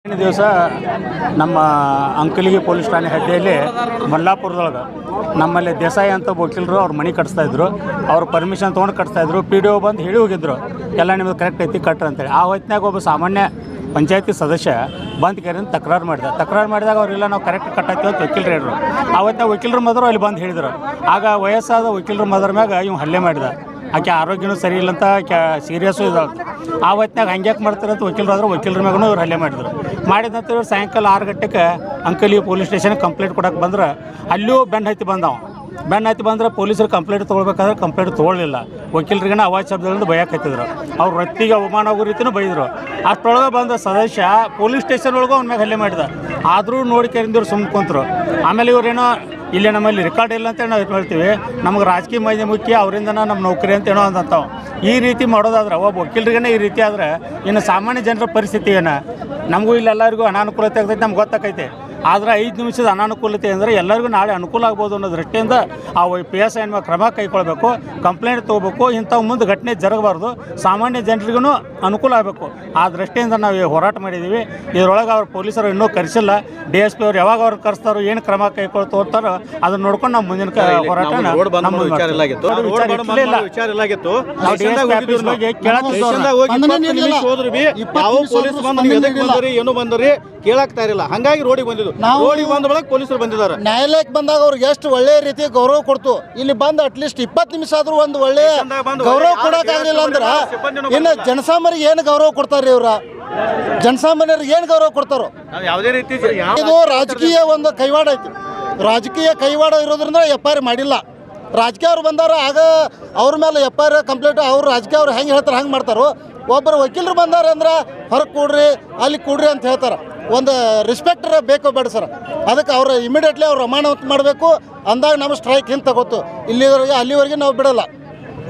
ದಿವಸ ನಮ್ಮ ಅಂಕಲಿಗೆ ಪೊಲೀಸ್ ಠಾಣೆ ಹಡ್ಡಿಯಲ್ಲಿ ಮಲ್ಲಾಪುರದೊಳಗೆ ನಮ್ಮಲ್ಲಿ ದೇಸಾಯಿ ಅಂತ ವಕೀಲರು ಅವ್ರ ಮನೆ ಕಟ್ಸ್ತಾಯಿದ್ರು. ಅವ್ರು ಪರ್ಮಿಷನ್ ತೊಗೊಂಡು ಕಟ್ಸ್ತಾಯಿದ್ರು. ಪಿ ಡಿ ಒ ಬಂದು ಹೇಳಿ ಹೋಗಿದ್ರು, ಎಲ್ಲ ನಿಮ್ಮದು ಕರೆಕ್ಟ್ ಐತಿ ಕಟ್ರಿ ಅಂತೇಳಿ. ಆ ಹೊತ್ತಿನಾಗ ಒಬ್ಬ ಸಾಮಾನ್ಯ ಪಂಚಾಯತಿ ಸದಸ್ಯ ಬಂದು ಕೇರಿಂದ ತಕರಾರು ಮಾಡಿದಾಗ ಅವರೆಲ್ಲ ನಾವು ಕರೆಕ್ಟ್ ಕಟ್ಟಾಯ್ತೀವಿ ಅಂತ ವಕೀಲರು ಹೇಳಿದ್ರು. ಆ ಹೊತ್ತಿನಾಗ ವಕೀಲರ ಮದರು ಅಲ್ಲಿ ಬಂದು ಹೇಳಿದ್ರು. ಆಗ ವಯಸ್ಸಾದ ವಕೀಲರ ಮದರ ಮ್ಯಾಗ ಇವ್ ಹಲ್ಲೆ ಮಾಡಿದ. ಆಕೆ ಆರೋಗ್ಯನೂ ಸರಿ ಇಲ್ಲ ಅಂತ ಸೀರಿಯಸ್ಸು ಇದಾವೆ. ಆ ಹೊತ್ತಿನಾಗ ಹಂಗ್ಯಾಕೆ ಮಾಡ್ತಾರೆ ಅಂತ ವಕೀಲರು ಆದ್ರೆ ವಕೀಲರ ಮ್ಯಾಗೂ ಇವ್ರು ಹಲ್ಲೆ ಮಾಡಿದ್ರು. ಮಾಡಿದ ನಂತರ ಇವ್ರು ಸಾಯಂಕಾಲ 6 ಗಂಟೆಗೆ ಅಂಕಲಿ ಪೊಲೀಸ್ ಸ್ಟೇಷನ್ಗೆ ಕಂಪ್ಲೇಂಟ್ ಕೊಡೋಕೆ ಬಂದ್ರೆ ಅಲ್ಲೂ ಬೆನ್ನು ಹತ್ತಿ ಬಂದ್ರೆ ಪೊಲೀಸರು ಕಂಪ್ಲೇಂಟ್ ತೊಗೊಳ್ಬೇಕಾದ್ರೆ ಕಂಪ್ಲೇಂಟ್ ತೊಗೊಳ್ಳಿಲ್ಲ. ವಕೀಲರಿಗೇನ ಅವಾಜ್ ಶಬ್ದಗಳಿಂದ ಬೈಯಾಕತ್ತಿದ್ರು. ಅವ್ರು ರೊತ್ತಿಗೆ ಅವಮಾನ ಆಗೋ ರೀತಿಯೂ ಬೈದರು. ಅಷ್ಟರೊಳಗೆ ಬಂದ ಸದಸ್ಯ ಪೊಲೀಸ್ ಸ್ಟೇಷನ್ ಒಳಗೂ ಅವ್ನ ಮ್ಯಾಗ ಹಲ್ಲೆ ಮಾಡಿದ. ಆದರೂ ನೋಡಿ ಕೇಳಿದ್ರು ಸುಮ್ಮನೆ ಕುಂತರು. ಆಮೇಲೆ ಇವ್ರೇನೋ ಇಲ್ಲಿ ನಮ್ಮಲ್ಲಿ ರೆಕಾರ್ಡ್ ಇಲ್ಲ ಅಂತೇಳಿ ನಾವು ಹೇಳ್ತೀವಿ, ನಮ್ಗೆ ರಾಜಕೀಯ ಮೈದೆ ಮುಖ್ಯ, ಅವರಿಂದ ನಮ್ಮ ನೌಕರಿ ಅಂತ ಏನೋ ಅಂತಾವೆ. ಈ ರೀತಿ ಮಾಡೋದಾದ್ರೆ ಒಬ್ಬ ವಕೀಲರಿಗೇನೆ ಈ ರೀತಿ ಆದರೆ ಇನ್ನು ಸಾಮಾನ್ಯ ಜನರ ಪರಿಸ್ಥಿತಿ ಏನು? ನಮಗೂ ಇಲ್ಲೆಲ್ಲರಿಗೂ ಅನಾನುಕೂಲತೆ ಆಗ್ತೈತೆ, ನಮ್ಗೆ ಗೊತ್ತಾಕೈತೆ. ಆದರೆ 5 ನಿಮಿಷದ ಅನಾನುಕೂಲತೆ ಅಂದರೆ ಎಲ್ಲರಿಗೂ ನಾಳೆ ಅನುಕೂಲ ಆಗ್ಬೋದು ಅನ್ನೋ ದೃಷ್ಟಿಯಿಂದ ಆ PSI ಮೇಲೆ ಕ್ರಮ ಕೈಗೊಳ್ಬೇಕು, ಕಂಪ್ಲೇಂಟ್ ತೊಗೋಬೇಕು. ಇಂಥವು ಮುಂದೆ ಘಟನೆ ಜರಗಬಾರ್ದು, ಸಾಮಾನ್ಯ ಜನರಿಗೂ ಅನುಕೂಲ ಆಗಬೇಕು. ಆ ದೃಷ್ಟಿಯಿಂದ ನಾವು ಹೋರಾಟ ಮಾಡಿದ್ದೀವಿ. ಇದರೊಳಗೆ ಅವ್ರು ಪೊಲೀಸರು ಇನ್ನೂ ಕರೆಸಿಲ್ಲ. DSP ಅವ್ರು ಯಾವಾಗ ಅವ್ರು ಕರೆಸ್ತಾರೋ, ಏನು ಕ್ರಮ ಕೈಗೊಳ್ತಾರೋ ಅದನ್ನು ನೋಡ್ಕೊಂಡು ನಾವು ಮುಂದಿನ ಹೋರಾಟ ಕೇಳಾಗ್ತಾ ಇರಲಿಲ್ಲ. ಹಂಗಾಗಿ ರೋಡಿಗೆ ಬಂದಿದ್ದು. ರೋಡಿಗೆ ಬಂದ ಬಳಿಕ ಪೊಲೀಸರು ಬಂದಿದ್ದಾರೆ. ನ್ಯಾಯಾಲಯಕ್ಕೆ ಬಂದಾಗ ಅವ್ರಿಗೆ ಎಷ್ಟು ಒಳ್ಳೆ ರೀತಿ ಗೌರವ ಕೊಡ್ತು. ಇಲ್ಲಿ ಬಂದು ಅಟ್ಲೀಸ್ಟ್ 20 ನಿಮಿಷ ಆದ್ರೂ ಒಂದು ಒಳ್ಳೆ ಗೌರವ ಕೊಡೋಕ್ಕಾಗಲಿಲ್ಲ ಅಂದ್ರೆ ಇನ್ನು ಜನಸಾಮಾನ್ಯರಿಗೆ ಏನು ಗೌರವ ಕೊಡ್ತಾರೆ? ಇವ್ರ ಜನಸಾಮಾನ್ಯರಿಗೆ ಏನು ಗೌರವ ಕೊಡ್ತಾರೋ? ಯಾವುದೇ ರೀತಿ ಇದು ರಾಜಕೀಯ ಒಂದು ಕೈವಾಡ ಐತಿ. ರಾಜಕೀಯ ಕೈವಾಡ ಇರೋದ್ರಿಂದ FIR ಮಾಡಿಲ್ಲ. ರಾಜಕೀಯ ಅವ್ರು ಬಂದಾರ, ಆಗ ಅವ್ರ ಮೇಲೆ FIR ಕಂಪ್ಲೇಂಟ್ ಅವ್ರು ರಾಜಕೀಯ ಅವ್ರು ಹೆಂಗೆ ಹೇಳ್ತಾರೆ ಹಂಗೆ ಮಾಡ್ತಾರೋ. ಒಬ್ಬರು ವಕೀಲರು ಬಂದಾರ ಅಂದ್ರೆ ಹೊರಗೆ ಕೂಡ್ರಿ ಅಲ್ಲಿ ಕೂಡ್ರಿ ಅಂತ ಹೇಳ್ತಾರೆ. ಒಂದು ರೆಸ್ಪೆಕ್ಟ್ ಬೇಕು ಬೇಡ ಸರ್. ಅದಕ್ಕೆ ಅವ್ರು ಇಮಿಡಿಯೇಟ್ಲಿ ಅವ್ರು ಅಮಾನತು ಮಾಡಬೇಕು. ಅಂದಾಗ ನಮ್ಮ ಸ್ಟ್ರೈಕ್ ಹಿಂದೆ ತಗೋತು. ಇಲ್ಲಿವರೆಗೆ ಅಲ್ಲಿವರೆಗೆ ನಾವು ಬಿಡೋಲ್ಲ.